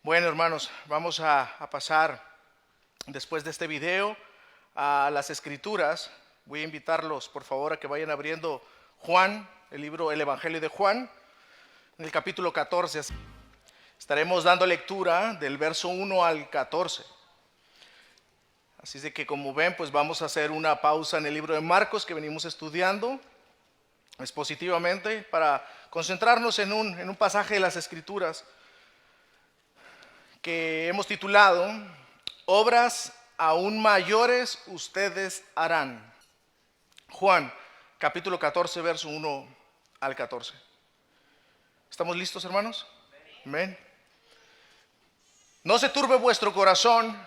Bueno, hermanos, vamos a pasar después de este video a las escrituras. Voy a invitarlos, por favor, a que vayan abriendo Juan, el Evangelio de Juan, en el capítulo 14. Estaremos dando lectura del verso 1 al 14. Así es de que, como ven, pues vamos a hacer una pausa en el libro de Marcos que venimos estudiando expositivamente para concentrarnos en un pasaje de las escrituras que hemos titulado Obras aún mayores ustedes harán. Juan, capítulo 14, verso 1 al 14. ¿Estamos listos, hermanos? Amén. No se turbe vuestro corazón,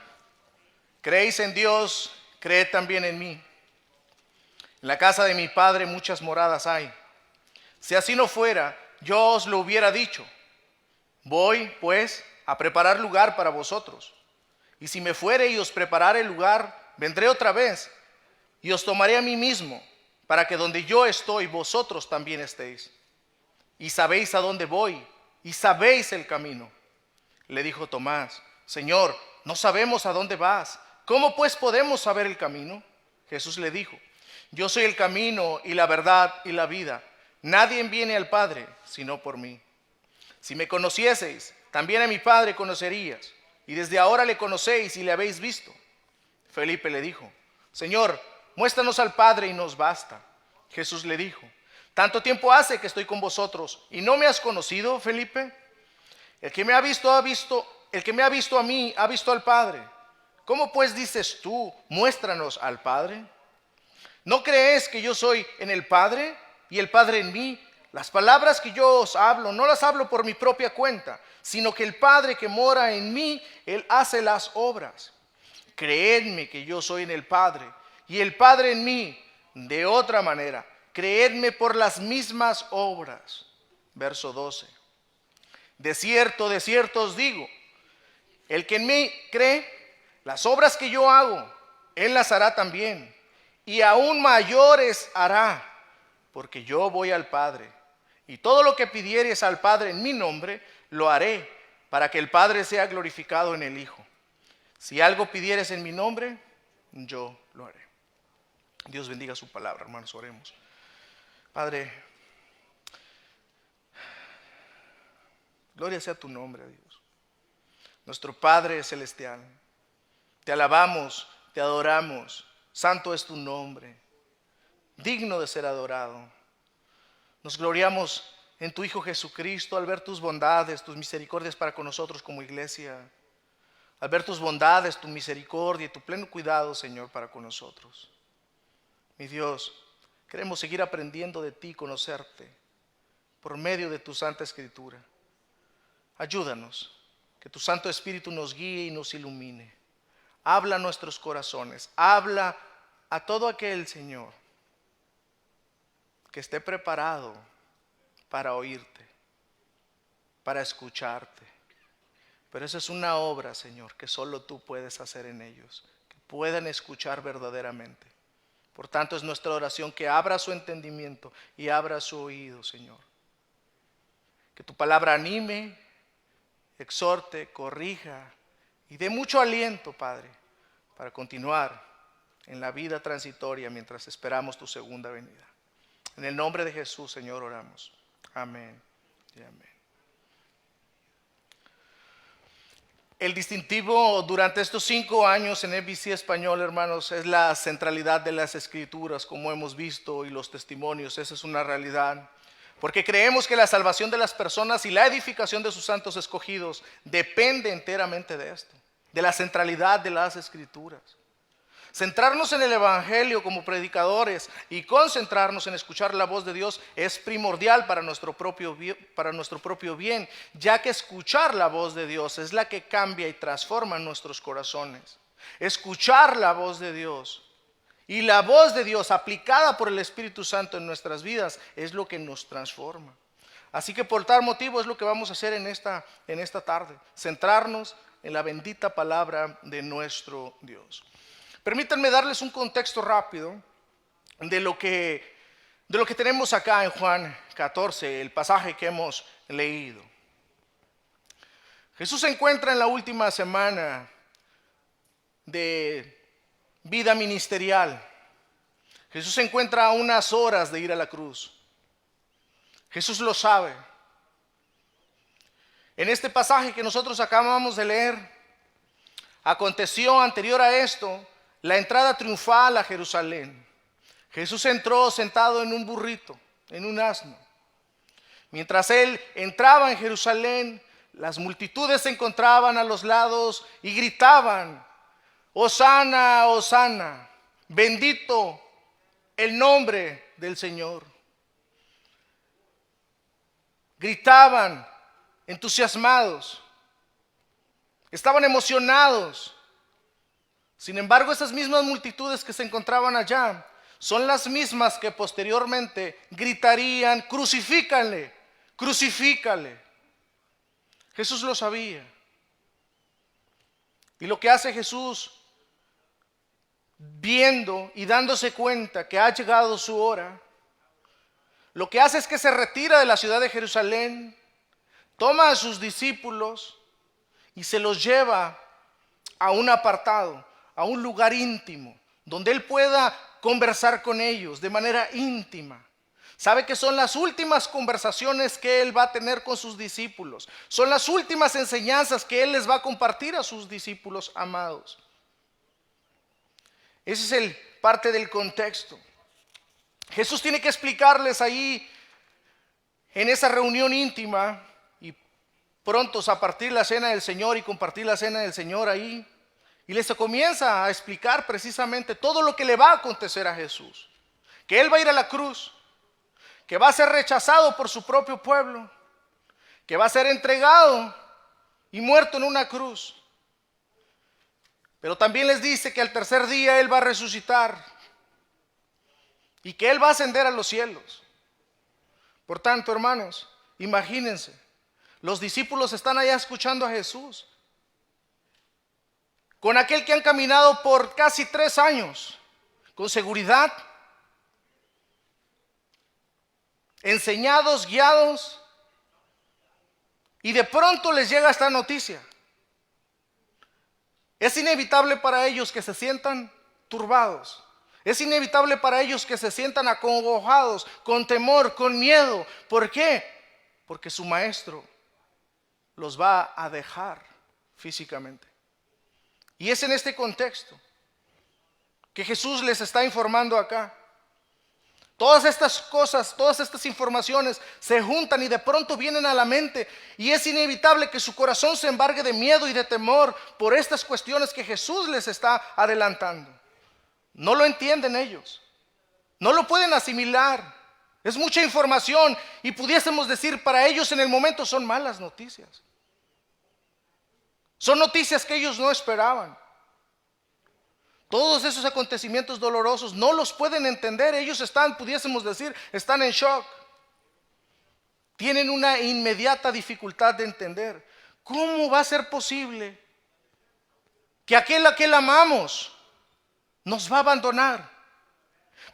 creéis en Dios, creed también en mí. En la casa de mi Padre muchas moradas hay. Si así no fuera, yo os lo hubiera dicho. Voy, pues, a preparar lugar para vosotros. Y si me fuere y os preparare el lugar, vendré otra vez y os tomaré a mí mismo, para que donde yo estoy, vosotros también estéis. Y sabéis a dónde voy, y sabéis el camino. Le dijo Tomás: Señor, no sabemos a dónde vas. ¿Cómo pues podemos saber el camino? Jesús le dijo: Yo soy el camino y la verdad y la vida. Nadie viene al Padre sino por mí. Si me conocieseis, también a mi Padre conocerías, y desde ahora le conocéis y le habéis visto. Felipe le dijo: Señor, muéstranos al Padre y nos basta. Jesús le dijo: ¿Tanto tiempo hace que estoy con vosotros y no me has conocido, Felipe? El que me ha visto a mí ha visto al Padre. ¿Cómo pues dices tú, muéstranos al Padre? ¿No crees que yo soy en el Padre y el Padre en mí? Las palabras que yo os hablo, no las hablo por mi propia cuenta, sino que el Padre que mora en mí, Él hace las obras. Creedme que yo soy en el Padre y el Padre en mí. De otra manera, creedme por las mismas obras. Verso 12. De cierto os digo, el que en mí cree, las obras que yo hago, Él las hará también, y aún mayores hará, porque yo voy al Padre. Y todo lo que pidieres al Padre en mi nombre, lo haré, para que el Padre sea glorificado en el Hijo. Si algo pidieres en mi nombre, yo lo haré. Dios bendiga su palabra, hermanos, oremos. Padre, gloria sea tu nombre, Dios. Nuestro Padre celestial, te alabamos, te adoramos. Santo es tu nombre, digno de ser adorado. Nos gloriamos en tu Hijo Jesucristo al ver tus bondades, tus misericordias para con nosotros como iglesia. Al ver tus bondades, tu misericordia y tu pleno cuidado, Señor, para con nosotros. Mi Dios, queremos seguir aprendiendo de ti, conocerte, por medio de tu Santa Escritura. Ayúdanos, que tu Santo Espíritu nos guíe y nos ilumine. Habla a nuestros corazones, habla a todo aquel, Señor, que esté preparado para oírte, para escucharte. Pero esa es una obra, Señor, que solo tú puedes hacer en ellos, que puedan escuchar verdaderamente. Por tanto, es nuestra oración que abra su entendimiento y abra su oído, Señor. Que tu palabra anime, exhorte, corrija y dé mucho aliento, Padre, para continuar en la vida transitoria mientras esperamos tu segunda venida. En el nombre de Jesús, Señor, oramos. Amén y amén. El distintivo durante estos 5 años en NBC Español, hermanos, es la centralidad de las Escrituras, como hemos visto, y los testimonios. Esa es una realidad. Porque creemos que la salvación de las personas y la edificación de sus santos escogidos depende enteramente de esto, de la centralidad de las Escrituras. Centrarnos en el Evangelio como predicadores y concentrarnos en escuchar la voz de Dios es primordial para nuestro propio bien, ya que escuchar la voz de Dios es la que cambia y transforma nuestros corazones. Escuchar la voz de Dios y la voz de Dios aplicada por el Espíritu Santo en nuestras vidas es lo que nos transforma. Así que por tal motivo es lo que vamos a hacer en esta tarde, centrarnos en la bendita palabra de nuestro Dios. Permítanme darles un contexto rápido de lo que tenemos acá en Juan 14, el pasaje que hemos leído. Jesús se encuentra en la última semana de vida ministerial. Jesús se encuentra a unas horas de ir a la cruz. Jesús lo sabe. En este pasaje que nosotros acabamos de leer, aconteció anterior a esto la entrada triunfal a Jerusalén. Jesús entró sentado en un burrito, en un asno. Mientras él entraba en Jerusalén, las multitudes se encontraban a los lados y gritaban: Hosana, Hosana, bendito el nombre del Señor. Gritaban entusiasmados, estaban emocionados. Sin embargo, esas mismas multitudes que se encontraban allá son las mismas que posteriormente gritarían: crucifícanle, crucifícale. Jesús lo sabía. Y lo que hace Jesús, viendo y dándose cuenta que ha llegado su hora, lo que hace es que se retira de la ciudad de Jerusalén, toma a sus discípulos y se los lleva a un apartado, a un lugar íntimo, donde él pueda conversar con ellos de manera íntima. Sabe que son las últimas conversaciones que él va a tener con sus discípulos. Son las últimas enseñanzas que él les va a compartir a sus discípulos amados. Ese es el parte del contexto. Jesús tiene que explicarles ahí en esa reunión íntima y prontos a partir la cena del Señor y compartir la cena del Señor ahí. Y les comienza a explicar precisamente todo lo que le va a acontecer a Jesús. Que él va a ir a la cruz, que va a ser rechazado por su propio pueblo, que va a ser entregado y muerto en una cruz. Pero también les dice que al tercer día él va a resucitar y que él va a ascender a los cielos. Por tanto, hermanos, imagínense, los discípulos están allá escuchando a Jesús, con aquel que han caminado por casi 3 años, con seguridad, enseñados, guiados, y de pronto les llega esta noticia. Es inevitable para ellos que se sientan turbados. Es inevitable para ellos que se sientan acongojados, con temor, con miedo. ¿Por qué? Porque su maestro los va a dejar físicamente. Y es en este contexto que Jesús les está informando acá. Todas estas cosas, todas estas informaciones se juntan y de pronto vienen a la mente, y es inevitable que su corazón se embargue de miedo y de temor por estas cuestiones que Jesús les está adelantando. No lo entienden ellos, no lo pueden asimilar. Es mucha información y pudiésemos decir para ellos en el momento son malas noticias. Son noticias que ellos no esperaban. Todos esos acontecimientos dolorosos no los pueden entender. Ellos están, pudiésemos decir, están en shock. Tienen una inmediata dificultad de entender. ¿Cómo va a ser posible que aquel a quien amamos nos va a abandonar?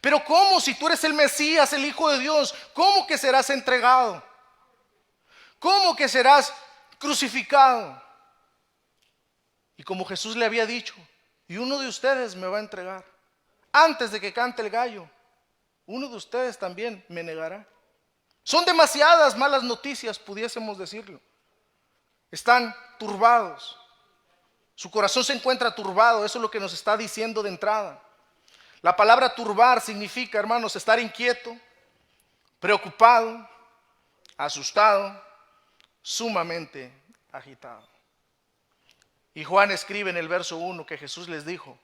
Pero ¿cómo, si tú eres el Mesías, el Hijo de Dios? ¿Cómo que serás entregado? ¿Cómo que serás crucificado? Y como Jesús le había dicho, y uno de ustedes me va a entregar. Antes de que cante el gallo, uno de ustedes también me negará. Son demasiadas malas noticias, pudiésemos decirlo. Están turbados. Su corazón se encuentra turbado. Eso es lo que nos está diciendo de entrada. La palabra turbar significa, hermanos, estar inquieto, preocupado, asustado, sumamente agitado. Y Juan escribe en el verso 1 que Jesús les dijo: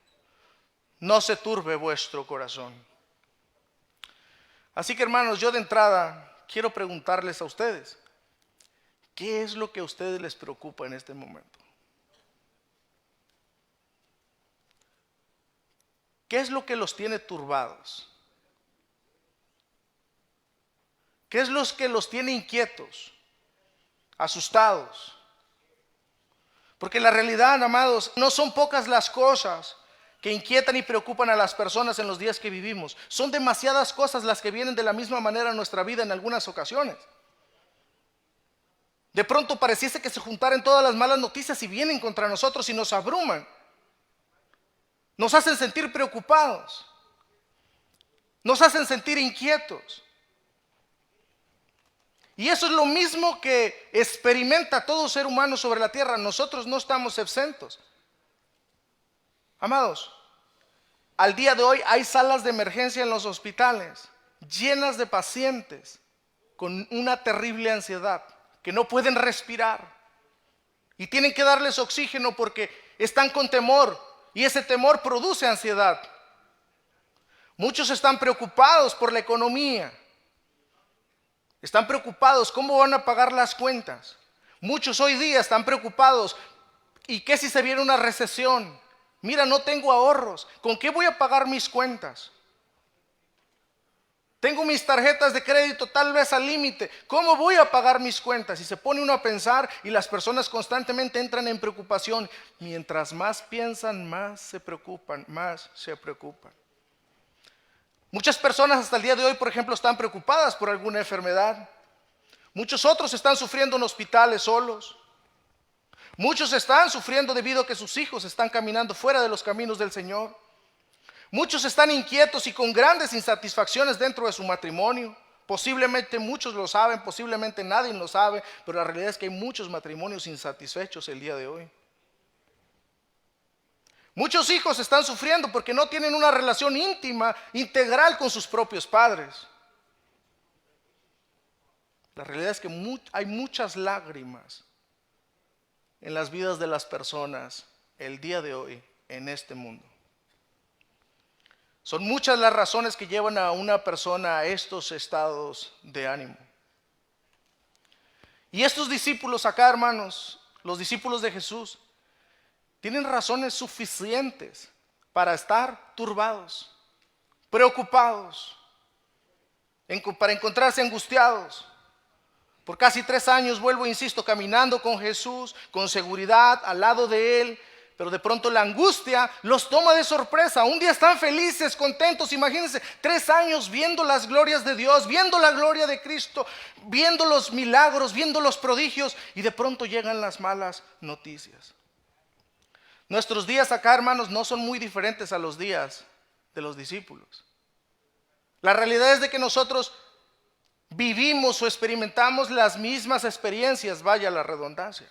no se turbe vuestro corazón. Así que, hermanos, yo de entrada quiero preguntarles a ustedes, ¿qué es lo que a ustedes les preocupa en este momento? ¿Qué es lo que los tiene turbados? ¿Qué es lo que los tiene inquietos, asustados? Porque la realidad, amados, no son pocas las cosas que inquietan y preocupan a las personas en los días que vivimos. Son demasiadas cosas las que vienen de la misma manera a nuestra vida en algunas ocasiones. De pronto pareciese que se juntaran todas las malas noticias y vienen contra nosotros y nos abruman. Nos hacen sentir preocupados. Nos hacen sentir inquietos. Y eso es lo mismo que experimenta todo ser humano sobre la tierra. Nosotros no estamos exentos. Amados, al día de hoy hay salas de emergencia en los hospitales llenas de pacientes con una terrible ansiedad, que no pueden respirar y tienen que darles oxígeno porque están con temor y ese temor produce ansiedad. Muchos están preocupados por la economía. Están preocupados, ¿cómo van a pagar las cuentas? Muchos hoy día están preocupados, ¿y qué si se viene una recesión? Mira, no tengo ahorros, ¿con qué voy a pagar mis cuentas? Tengo mis tarjetas de crédito tal vez al límite, ¿cómo voy a pagar mis cuentas? Y se pone uno a pensar y las personas constantemente entran en preocupación. Mientras más piensan, más se preocupan, Muchas personas hasta el día de hoy, por ejemplo, están preocupadas por alguna enfermedad. Muchos otros están sufriendo en hospitales solos. Muchos están sufriendo debido a que sus hijos están caminando fuera de los caminos del Señor. Muchos están inquietos y con grandes insatisfacciones dentro de su matrimonio. Posiblemente muchos lo saben, posiblemente nadie lo sabe, pero la realidad es que hay muchos matrimonios insatisfechos el día de hoy. Muchos hijos están sufriendo porque no tienen una relación íntima, integral con sus propios padres. La realidad es que hay muchas lágrimas en las vidas de las personas el día de hoy en este mundo. Son muchas las razones que llevan a una persona a estos estados de ánimo. Y estos discípulos acá, hermanos, los discípulos de Jesús, tienen razones suficientes para estar turbados, preocupados, para encontrarse angustiados. Por casi 3 años, vuelvo, insisto, caminando con Jesús, con seguridad, al lado de Él, pero de pronto la angustia los toma de sorpresa. Un día están felices, contentos, imagínense, 3 años viendo las glorias de Dios, viendo la gloria de Cristo, viendo los milagros, viendo los prodigios, y de pronto llegan las malas noticias. Nuestros días acá, hermanos, no son muy diferentes a los días de los discípulos. La realidad es de que nosotros vivimos o experimentamos las mismas experiencias, vaya la redundancia.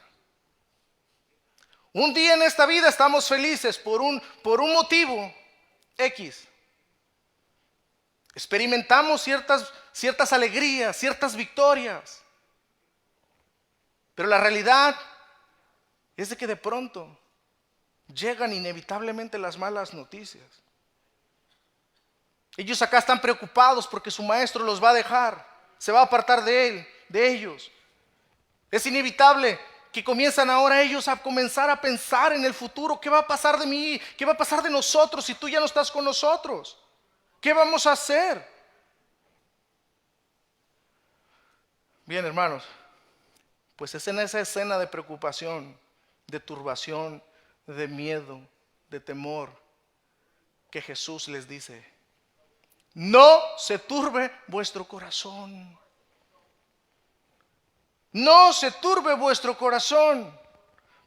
Un día en esta vida estamos felices por un motivo X. Experimentamos ciertas alegrías, ciertas victorias. Pero la realidad es de que de pronto llegan inevitablemente las malas noticias. Ellos acá están preocupados porque su maestro los va a dejar, se va a apartar de ellos. Es inevitable que comienzan ahora ellos a comenzar a pensar en el futuro. ¿Qué va a pasar de mí? ¿Qué va a pasar de nosotros si tú ya no estás con nosotros? ¿Qué vamos a hacer? Bien, hermanos, pues es en esa escena de preocupación, de turbación, de miedo, de temor, que Jesús les dice: no se turbe vuestro corazón. No se turbe vuestro corazón.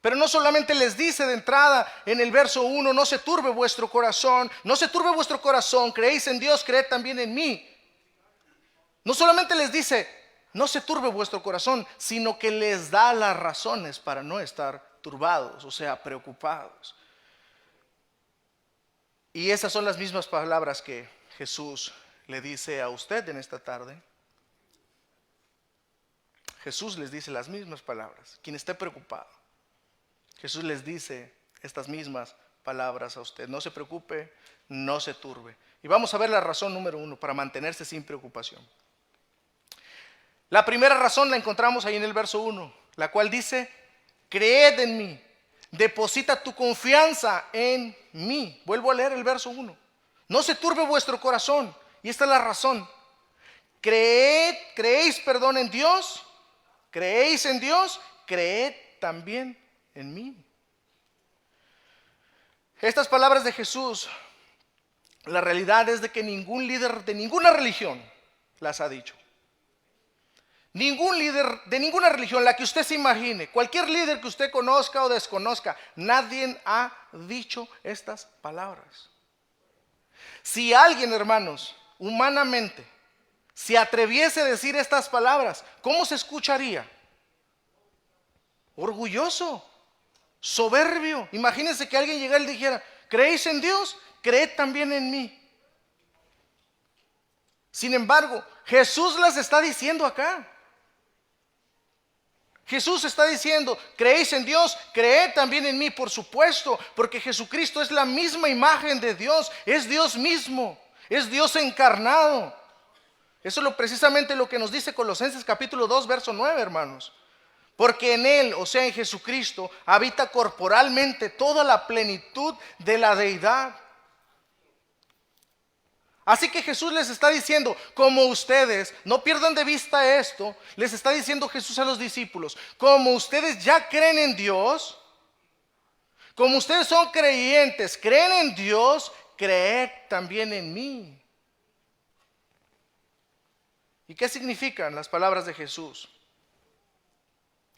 Pero no solamente les dice de entrada en el verso 1, no se turbe vuestro corazón, no se turbe vuestro corazón, creéis en Dios, creed también en mí. No solamente les dice, no se turbe vuestro corazón, sino que les da las razones para no estar turbados, o sea, preocupados. Y esas son las mismas palabras que Jesús le dice a usted en esta tarde. Jesús les dice las mismas palabras. Quien esté preocupado, Jesús les dice estas mismas palabras a usted. No se preocupe, no se turbe. Y vamos a ver la razón número 1 para mantenerse sin preocupación. La primera razón la encontramos ahí en el verso 1, la cual dice: creed en mí, deposita tu confianza en mí. Vuelvo a leer el verso 1. No se turbe vuestro corazón. Y esta es la razón. Creéis en Dios. Creéis en Dios, creed también en mí. Estas palabras de Jesús, la realidad es de que ningún líder de ninguna religión las ha dicho. Ningún líder de ninguna religión, la que usted se imagine, cualquier líder que usted conozca o desconozca, nadie ha dicho estas palabras. Si alguien, hermanos, humanamente, se atreviese a decir estas palabras, ¿cómo se escucharía? Orgulloso, soberbio. Imagínense que alguien llegara y dijera: ¿creéis en Dios? Creed también en mí. Sin embargo, Jesús las está diciendo acá. Jesús está diciendo: ¿creéis en Dios? Creed también en mí, por supuesto, porque Jesucristo es la misma imagen de Dios, es Dios mismo, es Dios encarnado. Eso es precisamente lo que nos dice Colosenses capítulo 2, verso 9, hermanos. Porque en Él, o sea en Jesucristo, habita corporalmente toda la plenitud de la deidad. Así que Jesús les está diciendo, como ustedes, no pierdan de vista esto, les está diciendo Jesús a los discípulos, como ustedes ya creen en Dios, como ustedes son creyentes, creen en Dios, creed también en mí. ¿Y qué significan las palabras de Jesús?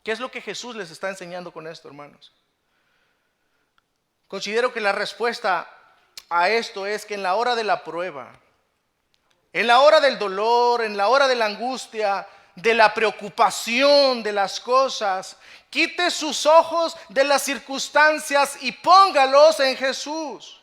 ¿Qué es lo que Jesús les está enseñando con esto, hermanos? Considero que la respuesta a esto es que en la hora de la prueba, en la hora del dolor, en la hora de la angustia, de la preocupación de las cosas, quite sus ojos de las circunstancias y póngalos en Jesús.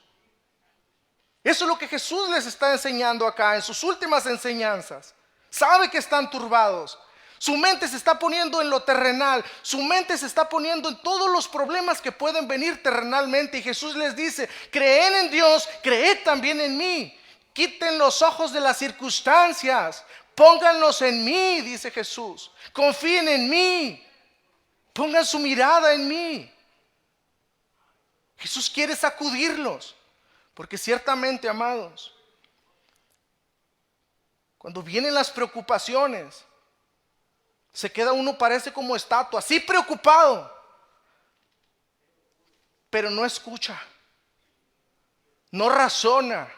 Eso es lo que Jesús les está enseñando acá en sus últimas enseñanzas. Sabe que están turbados. Su mente se está poniendo en lo terrenal. Su mente se está poniendo en todos los problemas que pueden venir terrenalmente. Y Jesús les dice: creen en Dios, creed también en mí. Quiten los ojos de las circunstancias. Pónganlos en mí, dice Jesús. Confíen en mí. Pongan su mirada en mí. Jesús quiere sacudirlos. Porque ciertamente, amados, cuando vienen las preocupaciones, se queda uno, parece como estatua, así preocupado, pero no escucha, no razona,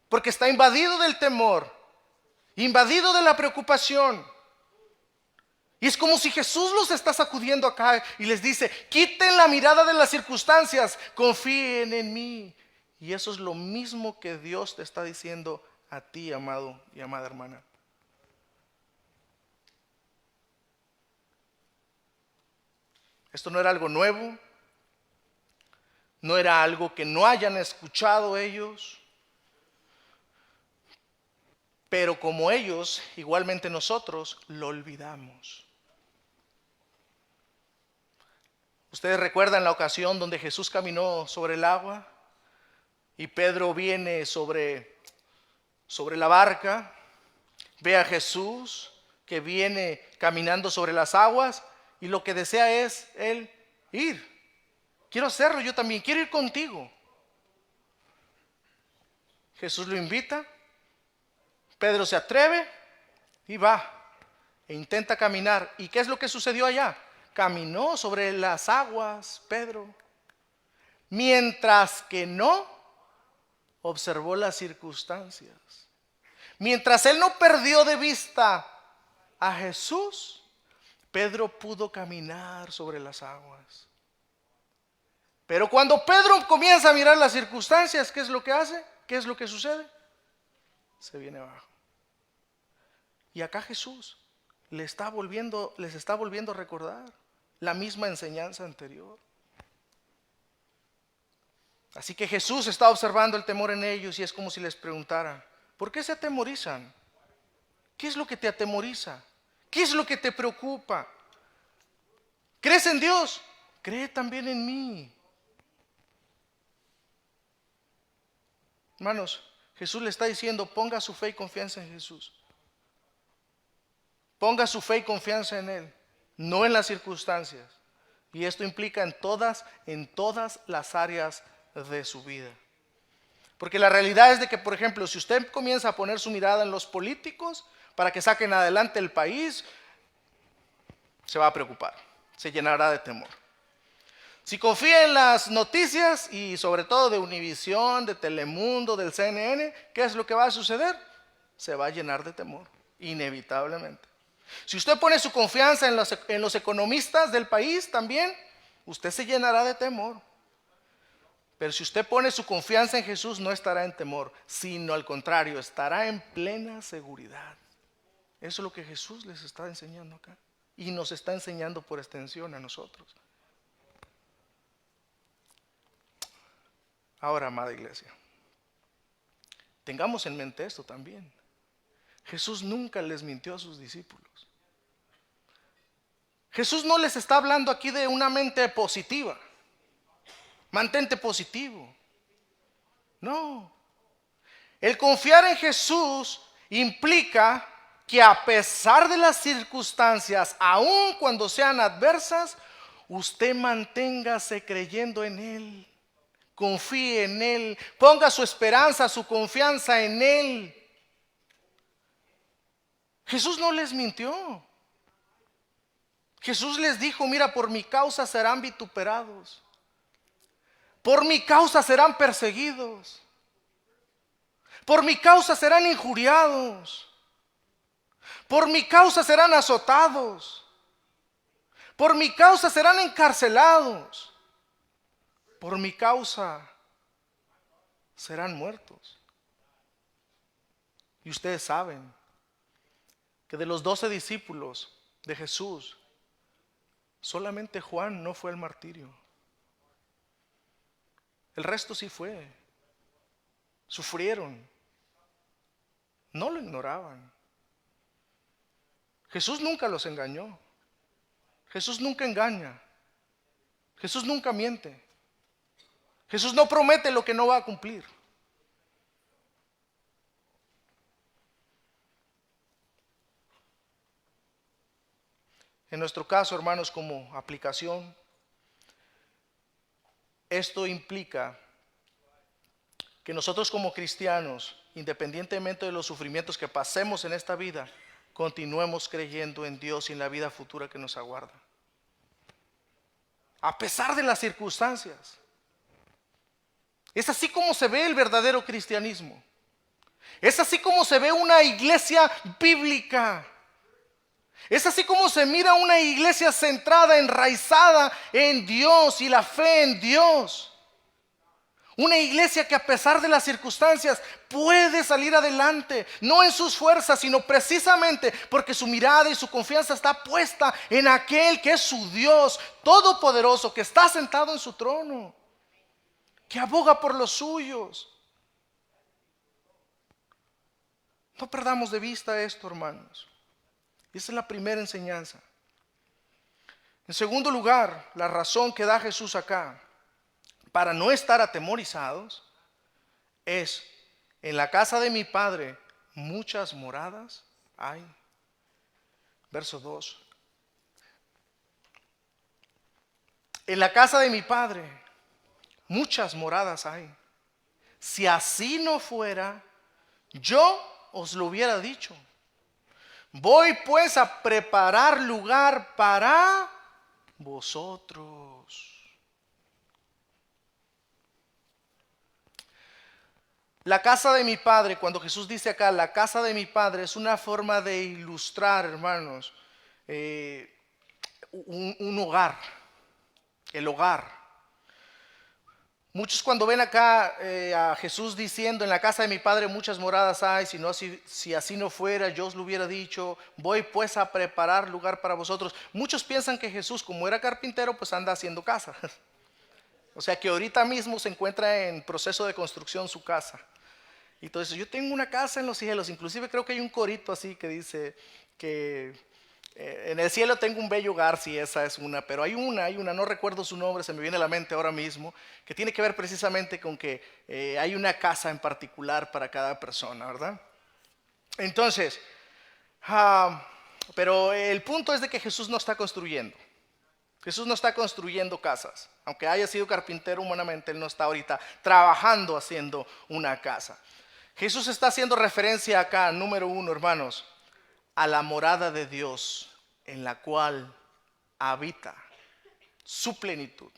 porque está invadido del temor, invadido de la preocupación. Y es como si Jesús los está sacudiendo acá y les dice: quiten la mirada de las circunstancias, confíen en mí. Y eso es lo mismo que Dios te está diciendo a ti, amado y amada hermana. Esto no era algo nuevo, no era algo que no hayan escuchado ellos, pero como ellos, igualmente nosotros lo olvidamos. ¿Ustedes recuerdan la ocasión donde Jesús caminó sobre el agua y Pedro viene sobre la barca? Ve a Jesús que viene caminando sobre las aguas y lo que desea es él ir. Quiero hacerlo yo también, quiero ir contigo. Jesús lo invita, Pedro se atreve y va e intenta caminar. ¿Y qué es lo que sucedió allá? Caminó sobre las aguas Pedro, mientras que no observó las circunstancias. Mientras él no perdió de vista a Jesús, Pedro pudo caminar sobre las aguas. Pero cuando Pedro comienza a mirar las circunstancias, ¿qué es lo que hace? ¿Qué es lo que sucede? Se viene abajo. Y acá Jesús les está volviendo a recordar la misma enseñanza anterior. Así que Jesús está observando el temor en ellos y es como si les preguntara: ¿por qué se atemorizan? ¿Qué es lo que te atemoriza? ¿Qué es lo que te preocupa? ¿Crees en Dios? Cree también en mí. Hermanos, Jesús le está diciendo: ponga su fe y confianza en Jesús. Ponga su fe y confianza en Él, no en las circunstancias. Y esto implica en todas las áreas de su vida. Porque la realidad es de que, por ejemplo, si usted comienza a poner su mirada en los políticos para que saquen adelante el país, se va a preocupar, se llenará de temor. Si confía en las noticias y sobre todo de Univisión, de Telemundo, del CNN, ¿qué es lo que va a suceder? Se va a llenar de temor inevitablemente. Si usted pone su confianza en los economistas del país también, usted se llenará de temor. Pero si usted pone su confianza en Jesús, no estará en temor, sino al contrario, estará en plena seguridad. Eso es lo que Jesús les está enseñando acá. Y nos está enseñando por extensión a nosotros. Ahora, amada iglesia, tengamos en mente esto también. Jesús nunca les mintió a sus discípulos. Jesús no les está hablando aquí de una mente positiva. Mantente positivo. No. El confiar en Jesús implica que a pesar de las circunstancias, aun cuando sean adversas, usted manténgase creyendo en Él. Confíe en Él. Ponga su esperanza, su confianza en Él. Jesús no les mintió. Jesús les dijo, mira, por mi causa serán vituperados. Por mi causa serán perseguidos. Por mi causa serán injuriados. Por mi causa serán azotados. Por mi causa serán encarcelados. Por mi causa serán muertos. Y ustedes saben que de los 12 discípulos de Jesús, solamente Juan no fue al martirio. El resto sí fue. Sufrieron. No lo ignoraban. Jesús nunca los engañó. Jesús nunca engaña. Jesús nunca miente. Jesús no promete lo que no va a cumplir. En nuestro caso, hermanos, como aplicación, esto implica que nosotros como cristianos, independientemente de los sufrimientos que pasemos en esta vida, continuemos creyendo en Dios y en la vida futura que nos aguarda. A pesar de las circunstancias. Es así como se ve el verdadero cristianismo. Es así como se ve una iglesia bíblica. Es así como se mira una iglesia centrada, enraizada en Dios y la fe en Dios. Una iglesia que a pesar de las circunstancias puede salir adelante, no en sus fuerzas, sino precisamente porque su mirada y su confianza está puesta en aquel que es su Dios todopoderoso, que está sentado en su trono, que aboga por los suyos. No perdamos de vista esto, hermanos. Esa es la primera enseñanza. En segundo lugar, la razón que da Jesús acá para no estar atemorizados es: en la casa de mi Padre muchas moradas hay. Verso 2. En la casa de mi Padre muchas moradas hay. Si así no fuera, yo os lo hubiera dicho. Voy pues a preparar lugar para vosotros. La casa de mi Padre, cuando Jesús dice acá, la casa de mi Padre, es una forma de ilustrar, hermanos, un hogar, el hogar. Muchos cuando ven acá a Jesús diciendo, en la casa de mi Padre muchas moradas hay, si así no fuera, yo os lo hubiera dicho, voy pues a preparar lugar para vosotros. Muchos piensan que Jesús, como era carpintero, pues anda haciendo casa. O sea que ahorita mismo se encuentra en proceso de construcción su casa. Entonces, yo tengo una casa en los cielos. Inclusive creo que hay un corito así que dice que en el cielo tengo un bello hogar, si esa es una. Pero hay una, no recuerdo su nombre, se me viene a la mente ahora mismo, que tiene que ver precisamente con que hay una casa en particular para cada persona, ¿verdad? Entonces, pero el punto es de que Jesús no está construyendo. Jesús no está construyendo casas. Aunque haya sido carpintero humanamente, Él no está ahorita trabajando haciendo una casa. Jesús está haciendo referencia acá, número 1, hermanos, a la morada de Dios en la cual habita su plenitud.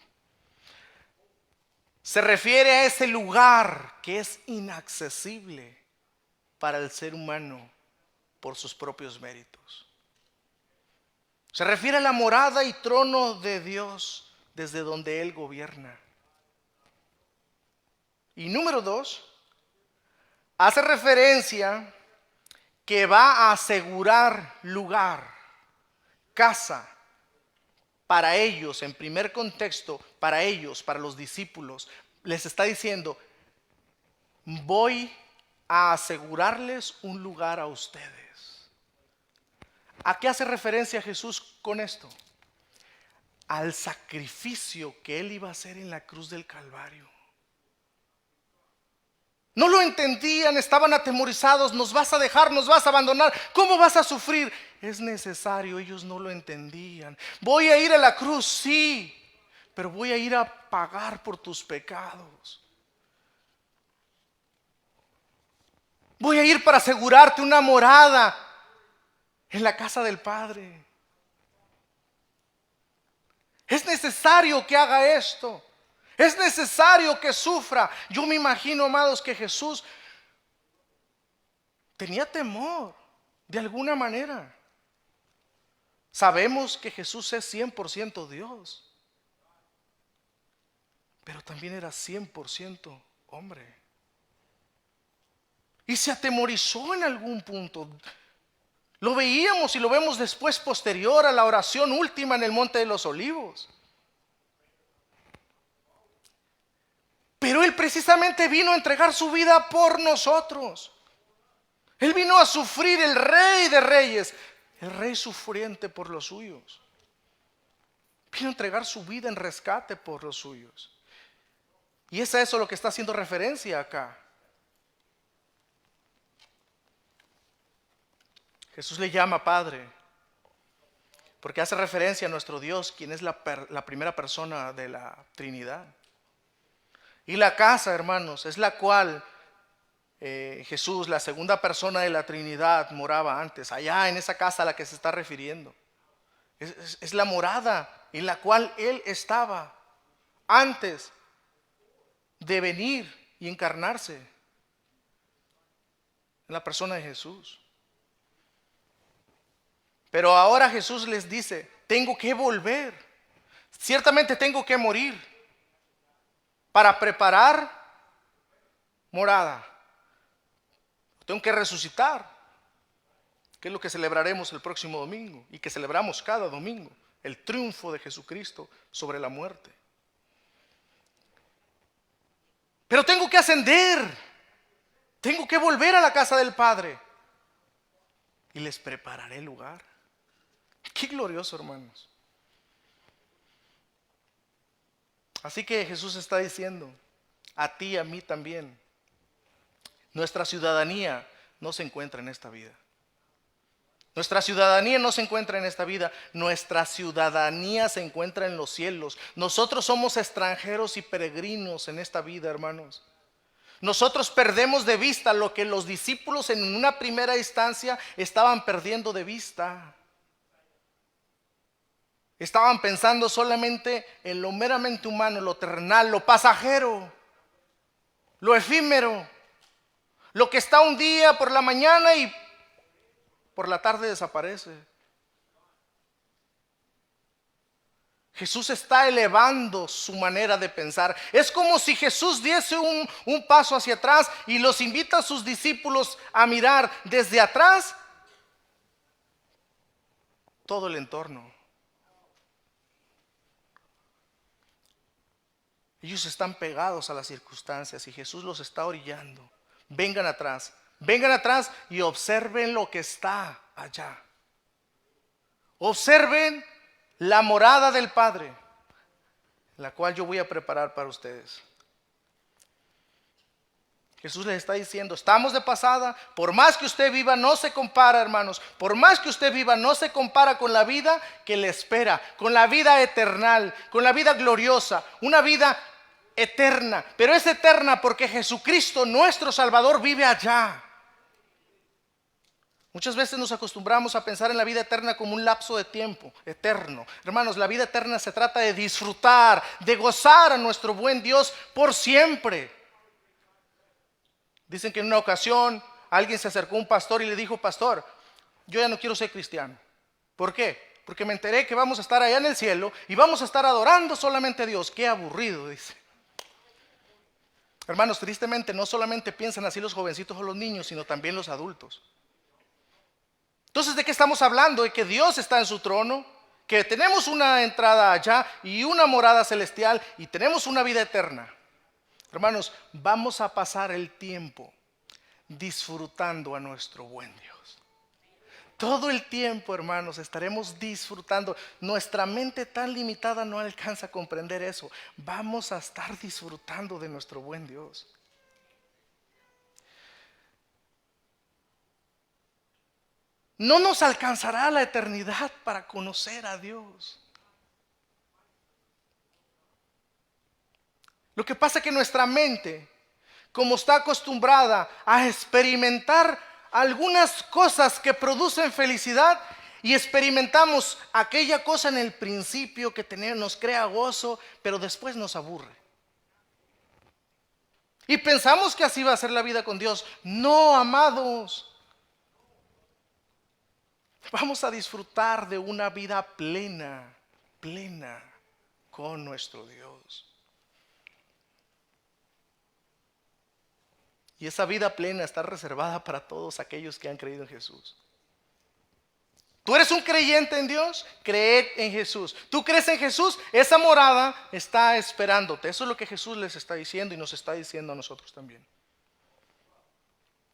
Se refiere a ese lugar que es inaccesible para el ser humano por sus propios méritos. Se refiere a la morada y trono de Dios desde donde Él gobierna. Y número 2, hace referencia que va a asegurar lugar, casa, para ellos, en primer contexto, para ellos, para los discípulos. Les está diciendo, voy a asegurarles un lugar a ustedes. ¿A qué hace referencia Jesús con esto? Al sacrificio que Él iba a hacer en la cruz del Calvario. No lo entendían, estaban atemorizados. Nos vas a dejar, nos vas a abandonar. ¿Cómo vas a sufrir? Es necesario, ellos no lo entendían. Voy a ir a la cruz, sí, pero voy a ir a pagar por tus pecados. Voy a ir para asegurarte una morada en la casa del Padre. Es necesario que haga esto. Es necesario que sufra. Yo me imagino, amados, que Jesús tenía temor de alguna manera. Sabemos que Jesús es 100% Dios, pero también era 100% hombre. Y se atemorizó en algún punto. Lo veíamos y lo vemos después, posterior a la oración última en el Monte de los Olivos. Pero Él precisamente vino a entregar su vida por nosotros. Él vino a sufrir, el Rey de Reyes, el Rey sufriente por los suyos. Vino a entregar su vida en rescate por los suyos. Y es a eso lo que está haciendo referencia acá. Jesús le llama Padre, porque hace referencia a nuestro Dios, quien es la primera persona de la Trinidad. Y la casa, hermanos, es la cual Jesús, la segunda persona de la Trinidad, moraba antes. Allá en esa casa a la que se está refiriendo. Es la morada en la cual Él estaba antes de venir y encarnarse en la persona de Jesús. Pero ahora Jesús les dice, tengo que volver. Ciertamente tengo que morir para preparar morada. Tengo que resucitar, que es lo que celebraremos el próximo domingo y que celebramos cada domingo, el triunfo de Jesucristo sobre la muerte. Pero tengo que ascender, tengo que volver a la casa del Padre y les prepararé lugar. Qué glorioso, hermanos. Así que Jesús está diciendo a ti y a mí también, nuestra ciudadanía no se encuentra en esta vida. Nuestra ciudadanía no se encuentra en esta vida. Nuestra ciudadanía se encuentra en los cielos. Nosotros somos extranjeros y peregrinos en esta vida, hermanos. Nosotros perdemos de vista lo que los discípulos en una primera instancia estaban perdiendo de vista. Estaban pensando solamente en lo meramente humano, lo terrenal, lo pasajero, lo efímero, lo que está un día por la mañana y por la tarde desaparece. Jesús está elevando su manera de pensar. Es como si Jesús diese un paso hacia atrás y los invita a sus discípulos a mirar desde atrás todo el entorno. Ellos están pegados a las circunstancias y Jesús los está orillando. Vengan atrás y observen lo que está allá. Observen la morada del Padre, la cual yo voy a preparar para ustedes. Jesús les está diciendo, estamos de pasada, por más que usted viva no se compara, hermanos, por más que usted viva no se compara con la vida que le espera, con la vida eternal, con la vida gloriosa, una vida eterna, pero es eterna porque Jesucristo, nuestro Salvador, vive allá. Muchas veces nos acostumbramos a pensar en la vida eterna como un lapso de tiempo eterno. Hermanos, la vida eterna se trata de disfrutar, de gozar a nuestro buen Dios por siempre. Dicen que en una ocasión alguien se acercó a un pastor y le dijo, pastor, yo ya no quiero ser cristiano. ¿Por qué? Porque me enteré que vamos a estar allá en el cielo y vamos a estar adorando solamente a Dios. Qué aburrido, dice. Hermanos, tristemente no solamente piensan así los jovencitos o los niños, sino también los adultos. Entonces, ¿de qué estamos hablando? De que Dios está en su trono, que tenemos una entrada allá y una morada celestial y tenemos una vida eterna. Hermanos, vamos a pasar el tiempo disfrutando a nuestro buen Dios. Todo el tiempo, hermanos, estaremos disfrutando. Nuestra mente tan limitada no alcanza a comprender eso. Vamos a estar disfrutando de nuestro buen Dios. No nos alcanzará la eternidad para conocer a Dios. Lo que pasa es que nuestra mente, como está acostumbrada a experimentar algunas cosas que producen felicidad, y experimentamos aquella cosa en el principio que nos crea gozo, pero después nos aburre. Y pensamos que así va a ser la vida con Dios. No, amados. Vamos a disfrutar de una vida plena, plena con nuestro Dios. Y esa vida plena está reservada para todos aquellos que han creído en Jesús. ¿Tú eres un creyente en Dios? Creed en Jesús. ¿Tú crees en Jesús? Esa morada está esperándote. Eso es lo que Jesús les está diciendo y nos está diciendo a nosotros también.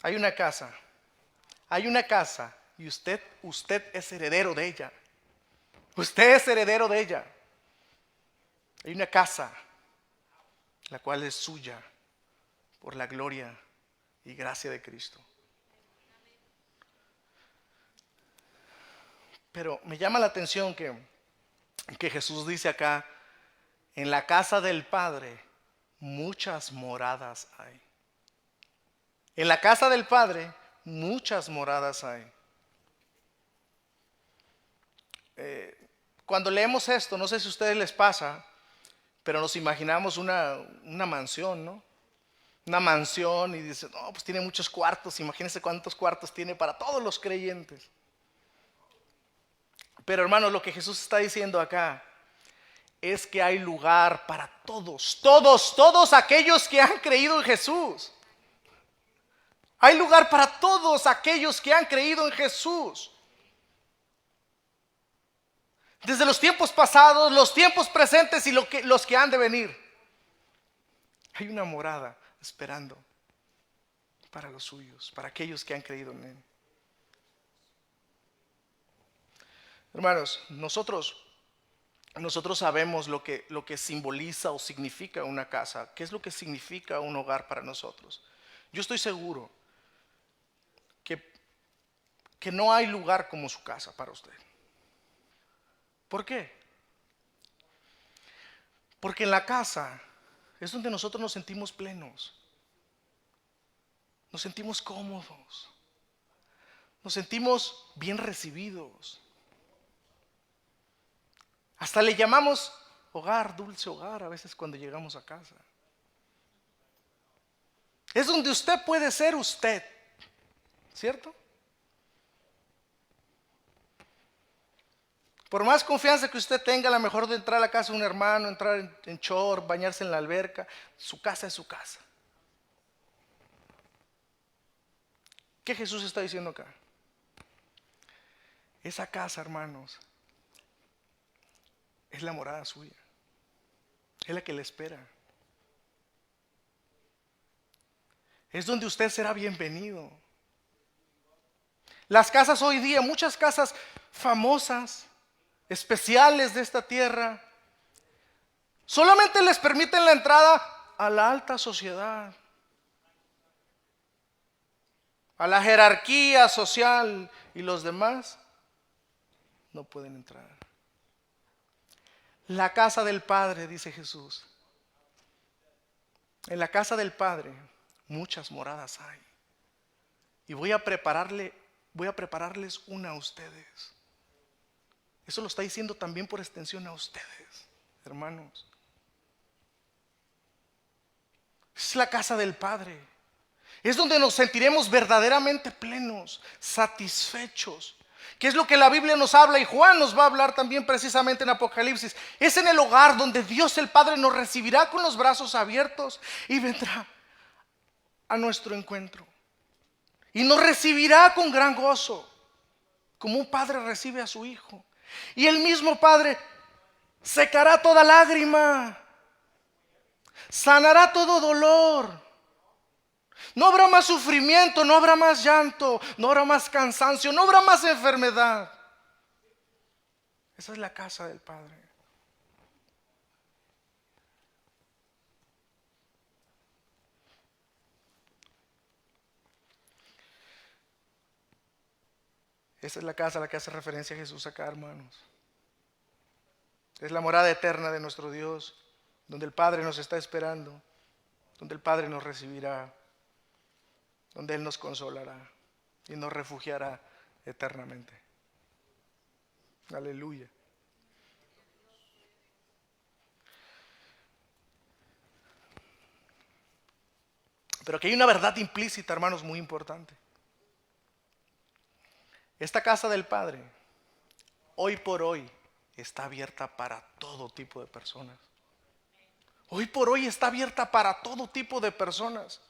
Hay una casa. Hay una casa y usted es heredero de ella. Usted es heredero de ella. Hay una casa, la cual es suya por la gloria y gracia de Cristo. Pero me llama la atención que Jesús dice acá, en la casa del Padre muchas moradas hay. En la casa del Padre muchas moradas hay. Cuando leemos esto, no sé si a ustedes les pasa, pero nos imaginamos una mansión, ¿no? Una mansión y dice, no, pues tiene muchos cuartos, imagínense cuántos cuartos tiene para todos los creyentes. Pero hermanos, lo que Jesús está diciendo acá es que hay lugar para todos aquellos que han creído en Jesús. Hay lugar para todos aquellos que han creído en Jesús. Desde los tiempos pasados, los tiempos presentes y los que han de venir. Hay una morada esperando para los suyos, para aquellos que han creído en Él. Hermanos, nosotros sabemos lo que simboliza o significa una casa. ¿Qué es lo que significa un hogar para nosotros? Yo estoy seguro que no hay lugar como su casa para usted. ¿Por qué? Porque en la casa es donde nosotros nos sentimos plenos, nos sentimos cómodos, nos sentimos bien recibidos. Hasta le llamamos hogar, dulce hogar a veces cuando llegamos a casa. Es donde usted puede ser usted, ¿cierto? Por más confianza que usted tenga, a lo mejor de entrar a la casa de un hermano, entrar en short, bañarse en la alberca, su casa es su casa. ¿Qué Jesús está diciendo acá? Esa casa, hermanos, es la morada suya. Es la que le espera. Es donde usted será bienvenido. Las casas hoy día, muchas casas famosas, especiales de esta tierra, solamente les permiten la entrada a la alta sociedad, a la jerarquía social, y los demás no pueden entrar. La casa del Padre, dice Jesús. En la casa del Padre muchas moradas hay. Y voy a prepararles una a ustedes. Eso lo está diciendo también por extensión a ustedes, hermanos. Es la casa del Padre. Es donde nos sentiremos verdaderamente plenos, satisfechos, ¿Qué es lo que la Biblia nos habla? Y Juan nos va a hablar también precisamente en Apocalipsis. Es en el hogar donde Dios el Padre nos recibirá con los brazos abiertos y vendrá a nuestro encuentro. Y nos recibirá con gran gozo, como un padre recibe a su hijo. Y el mismo Padre secará toda lágrima, sanará todo dolor. No habrá más sufrimiento, no habrá más llanto, no habrá más cansancio, no habrá más enfermedad. Esa es la casa del Padre. Esa es la casa a la que hace referencia Jesús acá, hermanos. Es la morada eterna de nuestro Dios, donde el Padre nos está esperando, donde el Padre nos recibirá, donde Él nos consolará y nos refugiará eternamente. Aleluya. Pero aquí hay una verdad implícita, hermanos, muy importante. Esta casa del Padre, hoy por hoy, está abierta para todo tipo de personas. Hoy por hoy está abierta para todo tipo de personas.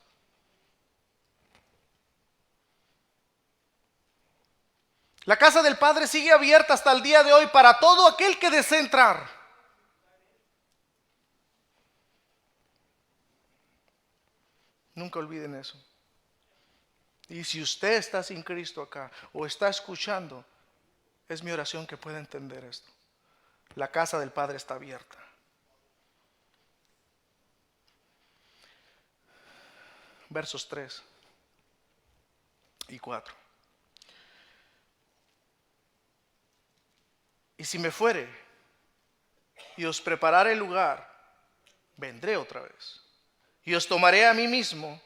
La casa del Padre sigue abierta hasta el día de hoy para todo aquel que desee entrar. Nunca olviden eso. Y si usted está sin Cristo acá o está escuchando, es mi oración que pueda entender esto. La casa del Padre está abierta. Versos 3 y 4. Y si me fuere y os preparare el lugar, vendré otra vez. Y os tomaré a mí mismo,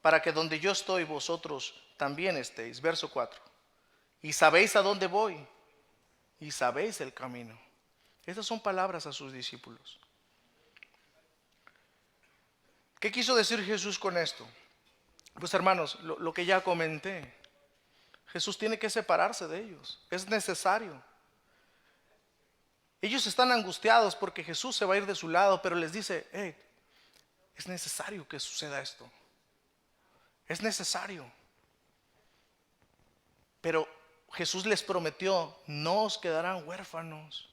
para que donde yo estoy vosotros también estéis. Verso 4. Y sabéis a dónde voy, y sabéis el camino. Estas son palabras a sus discípulos. ¿Qué quiso decir Jesús con esto? Pues hermanos, lo que ya comenté. Jesús tiene que separarse de ellos. Es necesario. Ellos están angustiados porque Jesús se va a ir de su lado, pero les dice, hey, es necesario que suceda esto. Es necesario. Pero Jesús les prometió, no os quedarán huérfanos.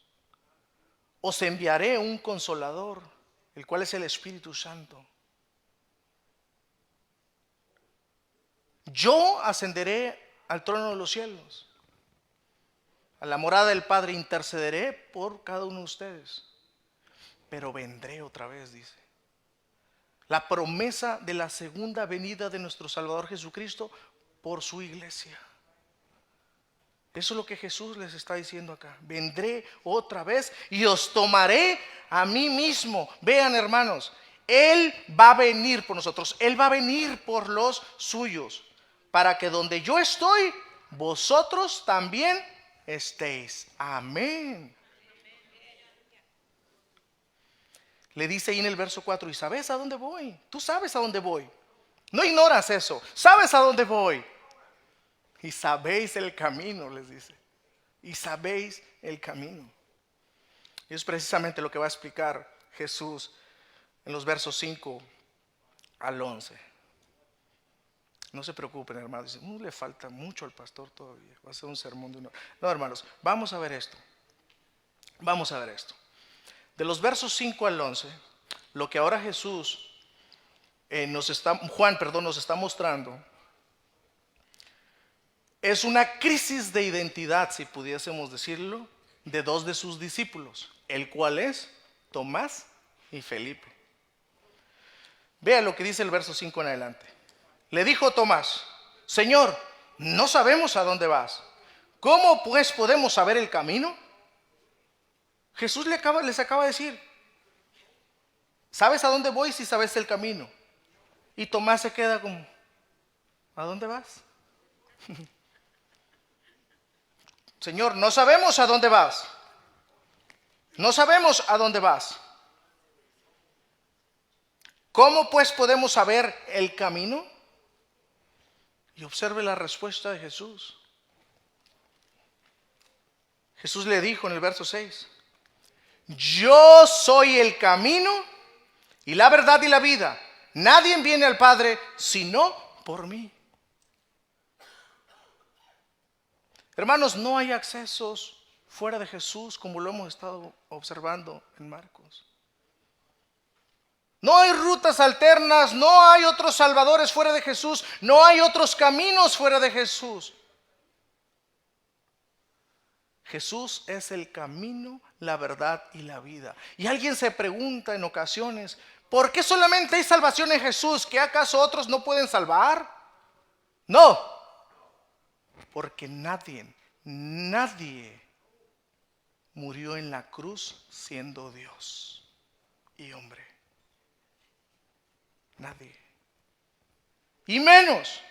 Os enviaré un consolador, el cual es el Espíritu Santo. Yo ascenderé al trono de los cielos. A la morada del Padre intercederé por cada uno de ustedes. Pero vendré otra vez, dice. La promesa de la segunda venida de nuestro Salvador Jesucristo por su iglesia. Eso es lo que Jesús les está diciendo acá. Vendré otra vez y os tomaré a mí mismo. Vean, hermanos, Él va a venir por nosotros. Él va a venir por los suyos, para que donde yo estoy, vosotros también estéis. Amén. Le dice ahí en el verso 4, ¿y sabes a dónde voy? Tú sabes a dónde voy. No ignoras eso. Sabes a dónde voy. Y sabéis el camino, les dice. Y sabéis el camino. Y es precisamente lo que va a explicar Jesús en los versos 5 al 11. No se preocupen, hermanos. Dicen, le falta mucho al pastor todavía. Va a ser un sermón de una... No, hermanos, vamos a ver esto. Vamos a ver esto. De los versos 5 al 11, lo que ahora Jesús Juan nos está mostrando, es una crisis de identidad, si pudiésemos decirlo, de dos de sus discípulos, el cual es Tomás y Felipe. Vea lo que dice el verso 5 en adelante. Le dijo Tomás, Señor, no sabemos a dónde vas. ¿Cómo pues podemos saber el camino? Jesús les acaba de decir, ¿sabes a dónde voy si sabes el camino? Y Tomás se queda como, ¿a dónde vas? Señor, no sabemos a dónde vas. No sabemos a dónde vas. ¿Cómo pues podemos saber el camino? Y observe la respuesta de Jesús. Jesús le dijo en el verso 6, yo soy el camino y la verdad y la vida. Nadie viene al Padre sino por mí. Hermanos, no hay accesos fuera de Jesús, como lo hemos estado observando en Marcos. No hay rutas alternas, no hay otros salvadores fuera de Jesús, no hay otros caminos fuera de Jesús. Jesús es el camino, la verdad y la vida. Y alguien se pregunta en ocasiones, ¿por qué solamente hay salvación en Jesús? ¿Que acaso otros no pueden salvar? No, porque nadie murió en la cruz siendo Dios y hombre. Nadie. Y menos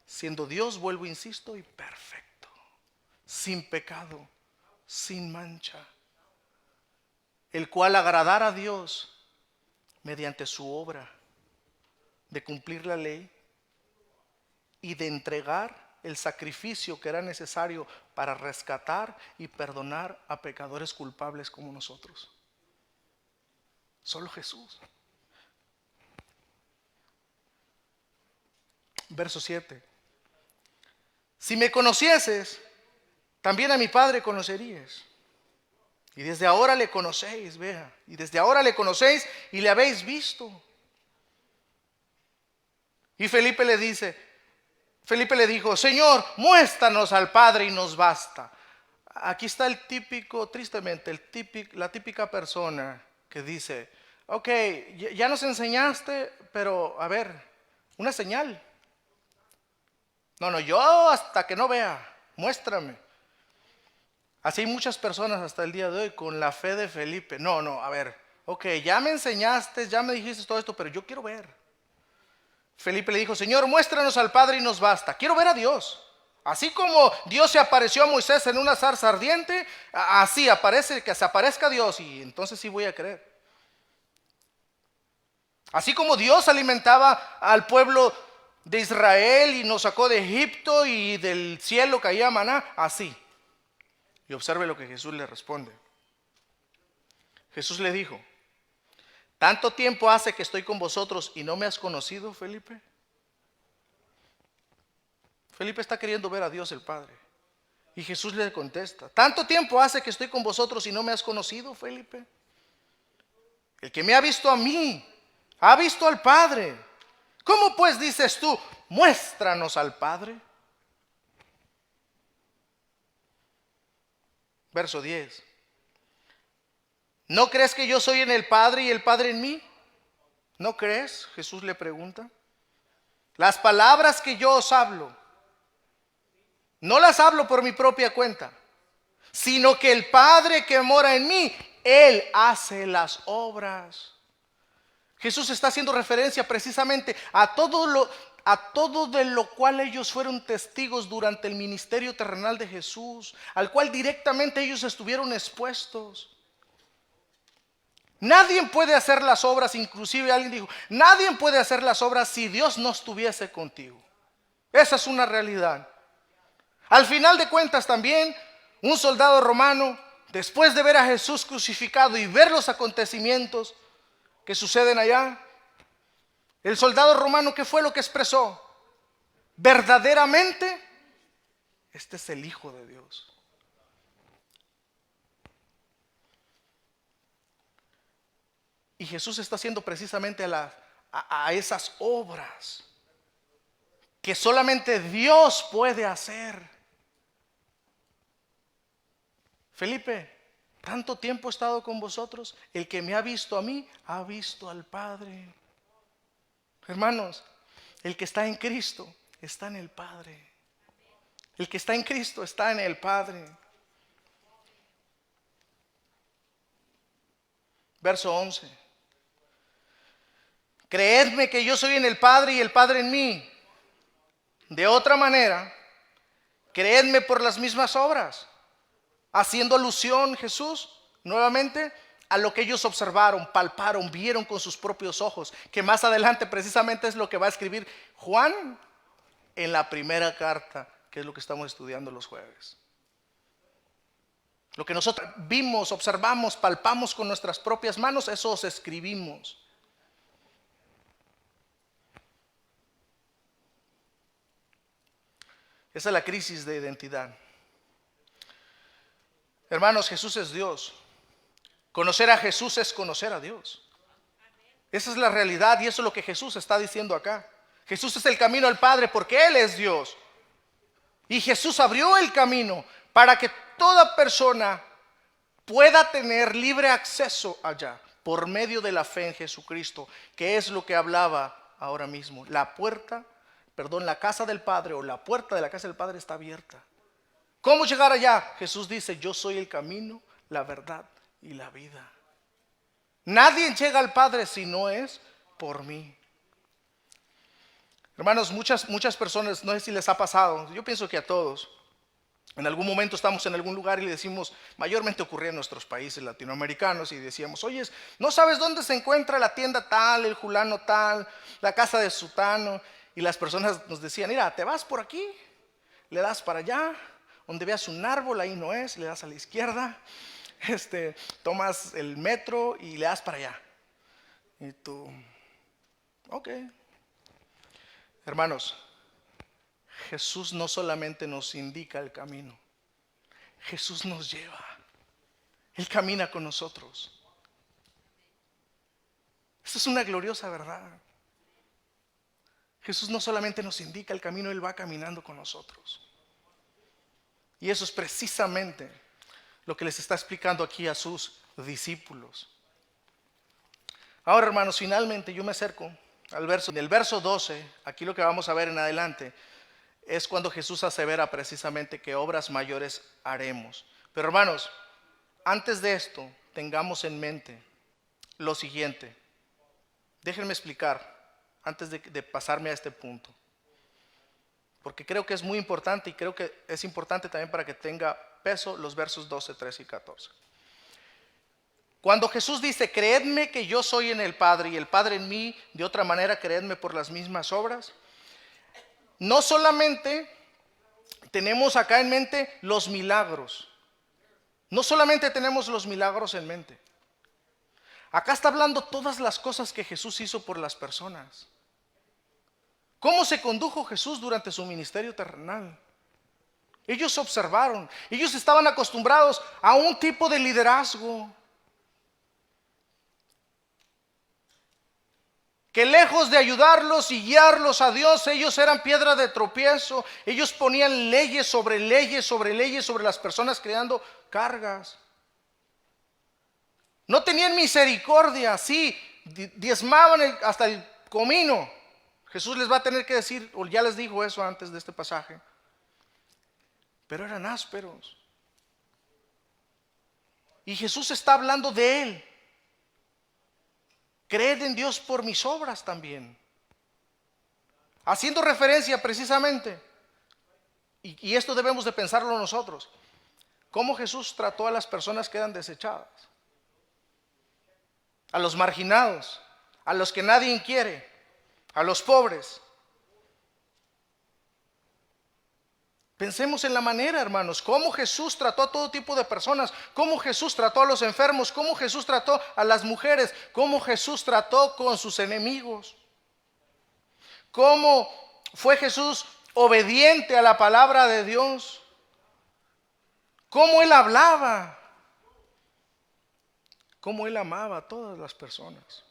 siendo Dios, vuelvo, insisto, y perfecto, sin pecado, sin mancha, el cual agradara a Dios mediante su obra de cumplir la ley y de entregar el sacrificio que era necesario para rescatar y perdonar a pecadores culpables como nosotros. Solo Jesús. Verso 7. Si me conocieses, también a mi Padre conocerías. Y desde ahora le conocéis, vea. Y desde ahora le conocéis y le habéis visto. Y Felipe le dijo, Señor, muéstranos al Padre y nos basta. Aquí está el típico, tristemente, la típica persona que dice, ok, ya nos enseñaste, pero a ver, una señal. No, yo hasta que no vea, muéstrame. Así hay muchas personas hasta el día de hoy con la fe de Felipe. No, a ver, ok, ya me enseñaste, ya me dijiste todo esto, pero yo quiero ver. Felipe le dijo, Señor, muéstranos al Padre y nos basta. Quiero ver a Dios. Así como Dios se apareció a Moisés en una zarza ardiente, así que se aparezca Dios y entonces sí voy a creer. Así como Dios alimentaba al pueblo de Israel y nos sacó de Egipto y del cielo caía maná, así. Y observe lo que Jesús le responde. Jesús le dijo, ¿tanto tiempo hace que estoy con vosotros y no me has conocido, Felipe? Felipe está queriendo ver a Dios el Padre. Y Jesús le contesta, ¿tanto tiempo hace que estoy con vosotros y no me has conocido, Felipe? El que me ha visto a mí, ha visto al Padre. ¿Cómo pues dices tú, muéstranos al Padre? Verso 10. ¿No crees que yo soy en el Padre y el Padre en mí? ¿No crees? Jesús le pregunta. Las palabras que yo os hablo, no las hablo por mi propia cuenta, sino que el Padre que mora en mí, Él hace las obras. Jesús está haciendo referencia precisamente a todo de lo cual ellos fueron testigos durante el ministerio terrenal de Jesús, al cual directamente ellos estuvieron expuestos. Nadie puede hacer las obras, inclusive alguien dijo, nadie puede hacer las obras si Dios no estuviese contigo. Esa es una realidad. Al final de cuentas también, un soldado romano, después de ver a Jesús crucificado y ver los acontecimientos que suceden allá, el soldado romano, ¿qué fue lo que expresó? Verdaderamente, este es el Hijo de Dios. Y Jesús está haciendo precisamente a esas obras que solamente Dios puede hacer. Felipe, tanto tiempo he estado con vosotros, el que me ha visto a mí, ha visto al Padre. Hermanos, el que está en Cristo, está en el Padre. El que está en Cristo, está en el Padre. Verso 11. Creedme que yo soy en el Padre y el Padre en mí. De otra manera, creedme por las mismas obras. Haciendo alusión Jesús nuevamente a lo que ellos observaron, palparon, vieron con sus propios ojos, que más adelante precisamente es lo que va a escribir Juan en la primera carta, que es lo que estamos estudiando los jueves. Lo que nosotros vimos, observamos, palpamos con nuestras propias manos, eso os escribimos. Esa es la crisis de identidad. Hermanos, Jesús es Dios. Conocer a Jesús es conocer a Dios. Esa es la realidad y eso es lo que Jesús está diciendo acá. Jesús es el camino al Padre porque Él es Dios. Y Jesús abrió el camino para que toda persona pueda tener libre acceso allá por medio de la fe en Jesucristo, que es lo que hablaba ahora mismo. La casa del Padre o la puerta de la casa del Padre está abierta. ¿Cómo llegar allá? Jesús dice, yo soy el camino, la verdad y la vida. Nadie llega al Padre si no es por mí. Hermanos, muchas personas, no sé si les ha pasado, yo pienso que a todos, en algún momento estamos en algún lugar y le decimos, mayormente ocurría en nuestros países latinoamericanos, y decíamos, oye, ¿no sabes dónde se encuentra la tienda tal, el fulano tal, la casa de sutano? Y las personas nos decían, mira, te vas por aquí, le das para allá, donde veas un árbol, ahí no es, le das a la izquierda, tomas el metro y le das para allá. Y tú, ok. Hermanos, Jesús no solamente nos indica el camino, Jesús nos lleva. Él camina con nosotros. Esto es una gloriosa verdad. Jesús no solamente nos indica el camino, Él va caminando con nosotros. Y eso es precisamente lo que les está explicando aquí a sus discípulos. Ahora, hermanos, finalmente yo me acerco al verso. En el verso 12, aquí lo que vamos a ver en adelante, es cuando Jesús asevera precisamente que obras mayores haremos. Pero hermanos, antes de esto, tengamos en mente lo siguiente. Déjenme explicar antes de pasarme a este punto, porque creo que es muy importante y creo que es importante también para que tenga peso los versos 12, 13 y 14. Cuando Jesús dice, creedme que yo soy en el Padre y el Padre en mí, de otra manera creedme por las mismas obras, no solamente tenemos acá en mente los milagros, no solamente tenemos los milagros en mente. Acá está hablando todas las cosas que Jesús hizo por las personas. ¿Cómo se condujo Jesús durante su ministerio terrenal? Ellos observaron, ellos estaban acostumbrados a un tipo de liderazgo que lejos de ayudarlos y guiarlos a Dios, ellos eran piedra de tropiezo. Ellos ponían leyes sobre leyes sobre leyes sobre las personas, creando cargas. No tenían misericordia, sí, diezmaban hasta el comino. Jesús les va a tener que decir, o ya les dijo eso antes de este pasaje, pero eran ásperos. Y Jesús está hablando de Él. Creed en Dios por mis obras también. Haciendo referencia precisamente, y esto debemos de pensarlo nosotros, cómo Jesús trató a las personas que eran desechadas, a los marginados, a los que nadie quiere, a los pobres. Pensemos en la manera, hermanos, cómo Jesús trató a todo tipo de personas, cómo Jesús trató a los enfermos, cómo Jesús trató a las mujeres, cómo Jesús trató con sus enemigos, cómo fue Jesús obediente a la palabra de Dios, cómo Él hablaba, cómo Él amaba a todas las personas.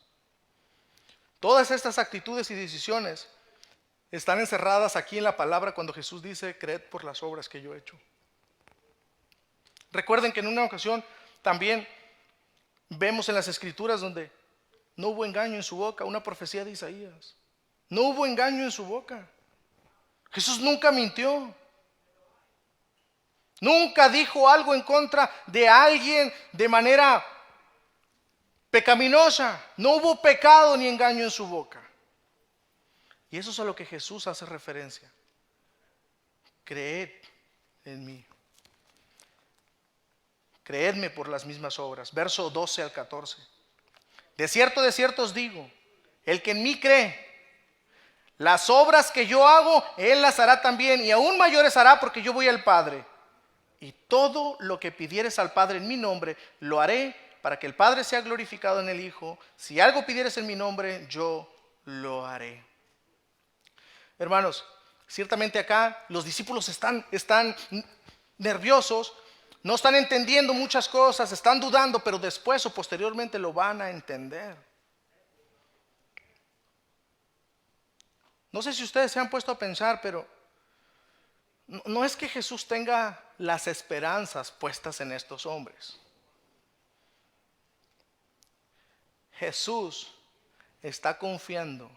Todas estas actitudes y decisiones están encerradas aquí en la palabra cuando Jesús dice, creed por las obras que yo he hecho. Recuerden que en una ocasión también vemos en las escrituras donde no hubo engaño en su boca, una profecía de Isaías. No hubo engaño en su boca. Jesús nunca mintió. Nunca dijo algo en contra de alguien de manera pecaminosa. No hubo pecado ni engaño en su boca. Y eso es a lo que Jesús hace referencia. Creed en mí. Creedme por las mismas obras. Verso 12 al 14. De cierto os digo, el que en mí cree, las obras que yo hago, él las hará también, y aún mayores hará, porque yo voy al Padre. y todo lo que pidieres al Padre en mi nombre, lo haré para que el Padre sea glorificado en el Hijo. Si algo pidieres en mi nombre, yo lo haré. Hermanos, ciertamente acá los discípulos están nerviosos, no están entendiendo muchas cosas, están dudando, pero después o posteriormente lo van a entender. No sé si ustedes se han puesto a pensar, pero no es que Jesús tenga las esperanzas puestas en estos hombres. Jesús está confiando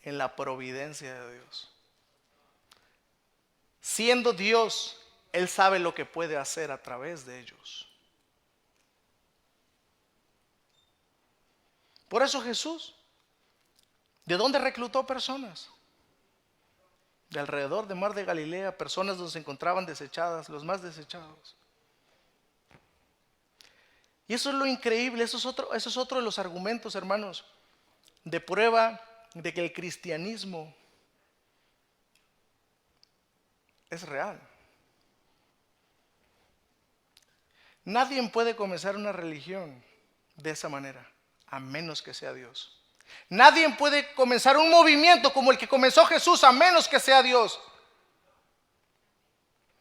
en la providencia de Dios. Siendo Dios, Él sabe lo que puede hacer a través de ellos. Por eso Jesús, ¿de dónde reclutó personas? De alrededor del mar de Galilea, personas donde se encontraban desechadas, los más desechados. Y eso es lo increíble, eso es otro de los argumentos, hermanos, de prueba de que el cristianismo es real. Nadie puede comenzar una religión de esa manera, a menos que sea Dios. Nadie puede comenzar un movimiento como el que comenzó Jesús, a menos que sea Dios.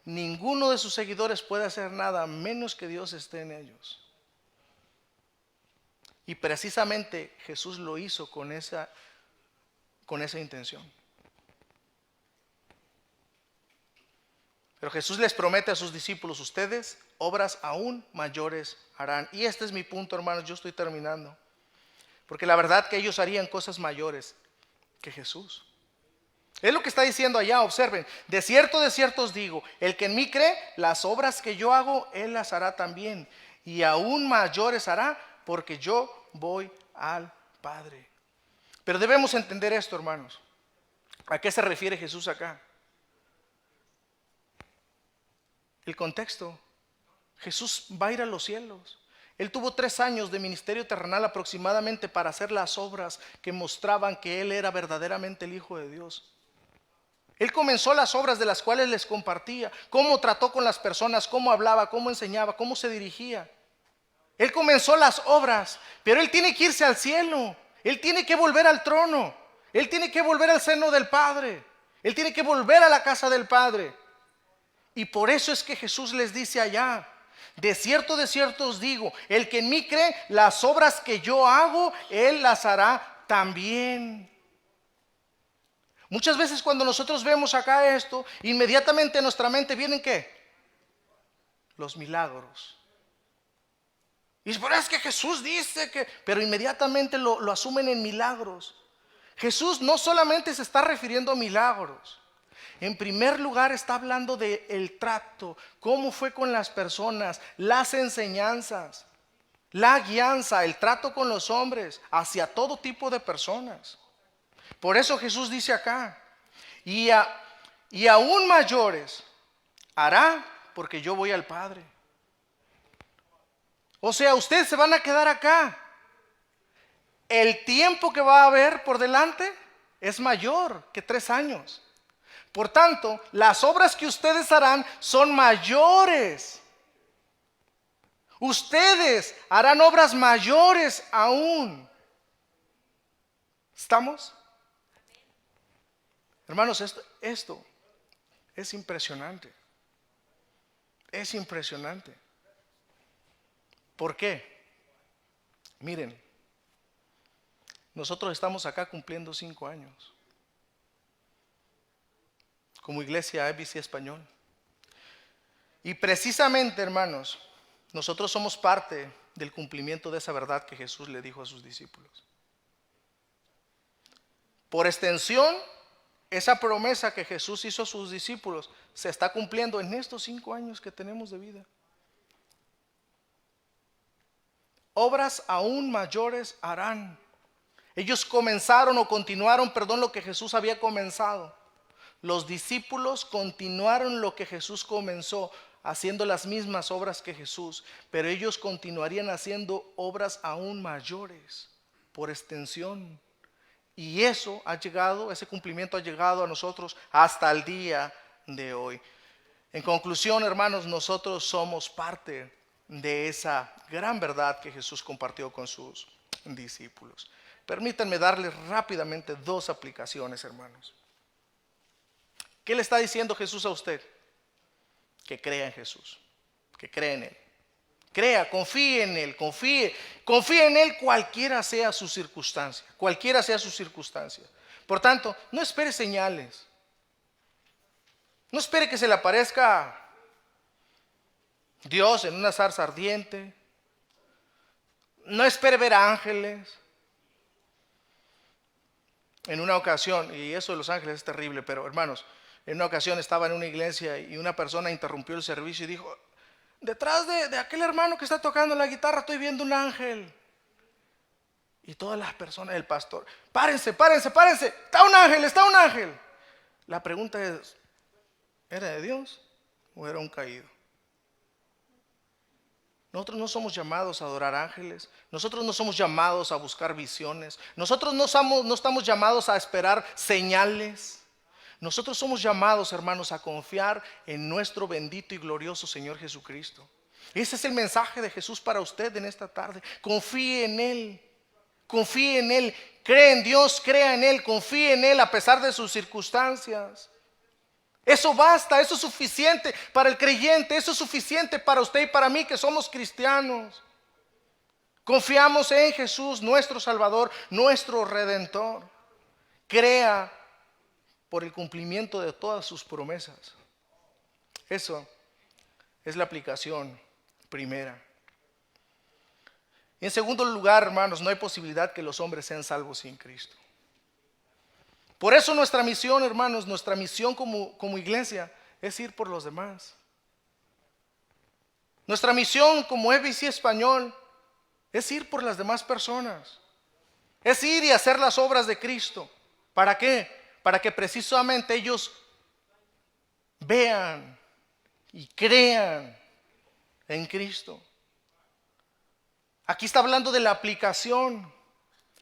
Ninguno de sus seguidores puede hacer nada, a menos que Dios esté en ellos. Y precisamente Jesús lo hizo con esa intención. Pero Jesús les promete a sus discípulos: ustedes obras aún mayores harán. Y este es mi punto, hermanos, yo estoy terminando. Porque la verdad que ellos harían cosas mayores que Jesús. Es lo que está diciendo allá, observen. De cierto os digo, el que en mí cree, las obras que yo hago, él las hará también. Y aún mayores hará, porque yo voy al Padre. Pero debemos entender esto, hermanos. ¿A qué se refiere Jesús acá? El contexto. Jesús va a ir a los cielos. Él tuvo 3 años de ministerio terrenal aproximadamente para hacer las obras que mostraban que Él era verdaderamente el Hijo de Dios. Él comenzó las obras de las cuales les compartía, cómo trató con las personas, cómo hablaba, cómo enseñaba, cómo se dirigía. Él comenzó las obras, pero Él tiene que irse al cielo. Él tiene que volver al trono. Él tiene que volver al seno del Padre. Él tiene que volver a la casa del Padre. Y por eso es que Jesús les dice allá: de cierto os digo, el que en mí cree, las obras que yo hago, él las hará también. Muchas veces cuando nosotros vemos acá esto, inmediatamente en nuestra mente vienen ¿qué? Los milagros. Y es por eso que Jesús dice que, pero inmediatamente lo asumen en milagros. Jesús no solamente se está refiriendo a milagros. En primer lugar está hablando del trato, cómo fue con las personas, las enseñanzas, la guianza, el trato con los hombres, hacia todo tipo de personas. Por eso Jesús dice acá, y aún mayores hará, porque yo voy al Padre. O sea, ustedes se van a quedar acá. El tiempo que va a haber por delante es mayor que 3 años. Por tanto, las obras que ustedes harán son mayores. Ustedes harán obras mayores aún. ¿Estamos? Hermanos, esto es impresionante. Es impresionante. ¿Por qué? Miren, nosotros estamos acá cumpliendo 5 años. Como iglesia ABC Español. Y precisamente, hermanos, nosotros somos parte del cumplimiento de esa verdad que Jesús le dijo a sus discípulos. Por extensión, esa promesa que Jesús hizo a sus discípulos se está cumpliendo en estos 5 años que tenemos de vida. Obras aún mayores harán. Ellos comenzaron o continuaron, lo que Jesús había comenzado. Los discípulos continuaron lo que Jesús comenzó, haciendo las mismas obras que Jesús, pero ellos continuarían haciendo obras aún mayores, por extensión. Y ese cumplimiento ha llegado a nosotros hasta el día de hoy. En conclusión, hermanos, nosotros somos parte de esa gran verdad que Jesús compartió con sus discípulos. Permítanme darles rápidamente dos aplicaciones, hermanos. ¿Qué le está diciendo Jesús a usted? Que crea en Jesús, que crea en Él. Crea, confíe en Él, confíe en Él cualquiera sea su circunstancia, cualquiera sea su circunstancia. Por tanto, no espere señales, no espere que se le aparezca Dios en una zarza ardiente, no espere ver ángeles. En una ocasión, y eso de los ángeles es terrible, pero hermanos, en una ocasión estaba en una iglesia y una persona interrumpió el servicio y dijo: detrás de aquel hermano que está tocando la guitarra estoy viendo un ángel. Y todas las personas, el pastor: párense, está un ángel. La pregunta es: ¿era de Dios o era un caído? Nosotros no somos llamados a adorar ángeles. Nosotros no somos llamados a buscar visiones. Nosotros no estamos llamados a esperar señales. Nosotros somos llamados, hermanos, a confiar en nuestro bendito y glorioso Señor Jesucristo. Ese es el mensaje de Jesús para usted en esta tarde. Confíe en Él. Confíe en Él. Cree en Dios, crea en Él. Confíe en Él a pesar de sus circunstancias. Eso basta, eso es suficiente para el creyente, eso es suficiente para usted y para mí que somos cristianos. Confiamos en Jesús, nuestro Salvador, nuestro Redentor. Crea por el cumplimiento de todas sus promesas. Eso es la aplicación primera. En segundo lugar, hermanos, no hay posibilidad que los hombres sean salvos sin Cristo. Por eso nuestra misión, hermanos, nuestra misión como iglesia es ir por los demás. Nuestra misión como EBC Español es ir por las demás personas. Es ir y hacer las obras de Cristo. ¿Para qué? Para que precisamente ellos vean y crean en Cristo. Aquí está hablando de la aplicación.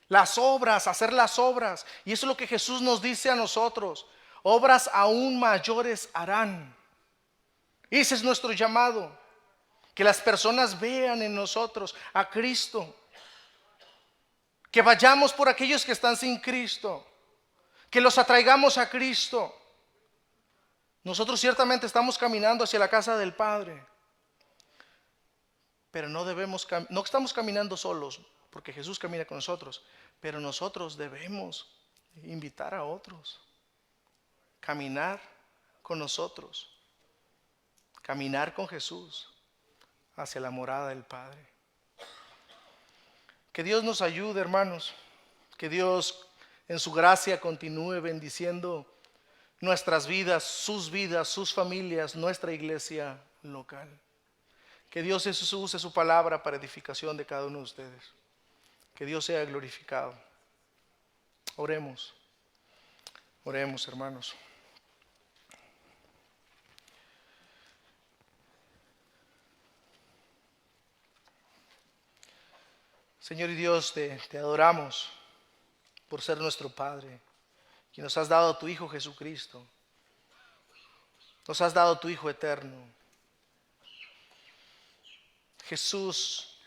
Las obras, hacer las obras. Y eso es lo que Jesús nos dice a nosotros. Obras aún mayores harán. Ese es nuestro llamado. Que las personas vean en nosotros a Cristo. Que vayamos por aquellos que están sin Cristo. Que los atraigamos a Cristo. Nosotros ciertamente estamos caminando hacia la casa del Padre. Pero no estamos caminando solos, porque Jesús camina con nosotros. Pero nosotros debemos invitar a otros, caminar con nosotros, caminar con Jesús hacia la morada del Padre. Que Dios nos ayude, hermanos. Que Dios en su gracia continúe bendiciendo nuestras vidas, sus familias, nuestra iglesia local. Que Dios use su palabra para edificación de cada uno de ustedes. Que Dios sea glorificado. Oremos, hermanos. Señor y Dios, te adoramos por ser nuestro Padre, que nos has dado a tu Hijo Jesucristo. Nos has dado a tu Hijo eterno. Jesús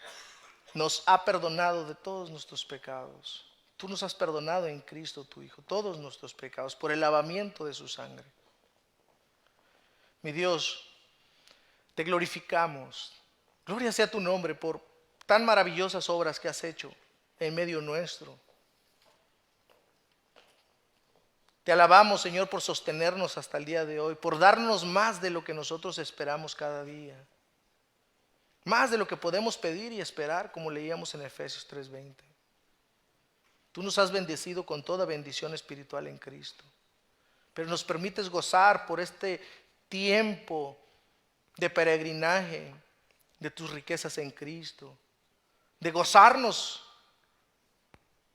nos ha perdonado de todos nuestros pecados. Tú nos has perdonado en Cristo tu Hijo todos nuestros pecados por el lavamiento de su sangre. Mi Dios, te glorificamos. Gloria sea tu nombre por tan maravillosas obras que has hecho en medio nuestro. Te alabamos, Señor, por sostenernos hasta el día de hoy, por darnos más de lo que nosotros esperamos cada día. Más de lo que podemos pedir y esperar, como leíamos en Efesios 3:20. Tú nos has bendecido con toda bendición espiritual en Cristo. Pero nos permites gozar por este tiempo de peregrinaje de tus riquezas en Cristo. De gozarnos,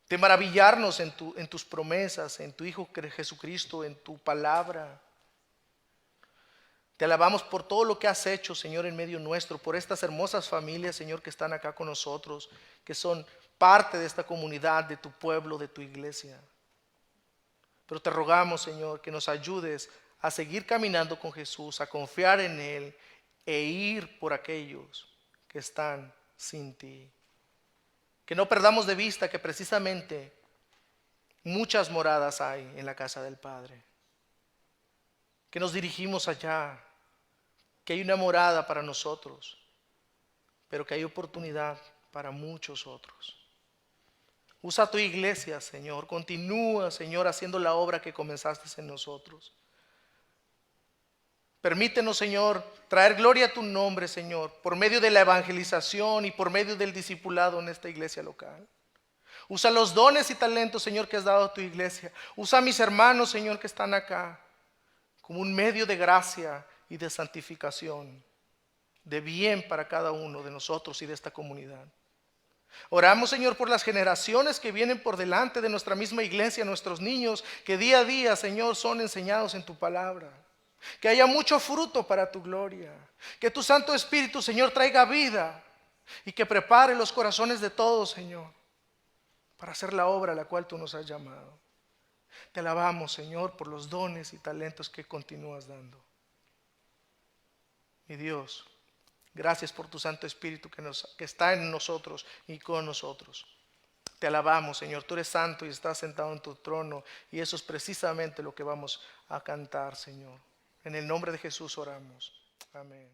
de maravillarnos en tus promesas, en tu Hijo Jesucristo, en tu palabra. Te alabamos por todo lo que has hecho, Señor, en medio nuestro, por estas hermosas familias, Señor, que están acá con nosotros, que son parte de esta comunidad, de tu pueblo, de tu iglesia. Pero te rogamos, Señor, que nos ayudes a seguir caminando con Jesús, a confiar en Él e ir por aquellos que están sin ti. Que no perdamos de vista que precisamente muchas moradas hay en la casa del Padre. Que nos dirigimos allá, que hay una morada para nosotros, pero que hay oportunidad para muchos otros. Usa tu iglesia, Señor. Continúa, Señor, haciendo la obra que comenzaste en nosotros. Permítenos, Señor, traer gloria a tu nombre, Señor, por medio de la evangelización y por medio del discipulado en esta iglesia local. Usa los dones y talentos, Señor, que has dado a tu iglesia. Usa a mis hermanos, Señor, que están acá, como un medio de gracia y de santificación, de bien para cada uno de nosotros y de esta comunidad. Oramos, Señor, por las generaciones que vienen por delante de nuestra misma iglesia, nuestros niños, que día a día, Señor, son enseñados en tu palabra. Que haya mucho fruto para tu gloria. Que tu Santo Espíritu, Señor, traiga vida y que prepare los corazones de todos, Señor, para hacer la obra a la cual tú nos has llamado. Te alabamos, Señor, por los dones y talentos que continúas dando. Mi Dios, gracias por tu Santo Espíritu que está en nosotros y con nosotros. Te alabamos, Señor. Tú eres santo y estás sentado en tu trono. Y eso es precisamente lo que vamos a cantar, Señor. En el nombre de Jesús oramos. Amén.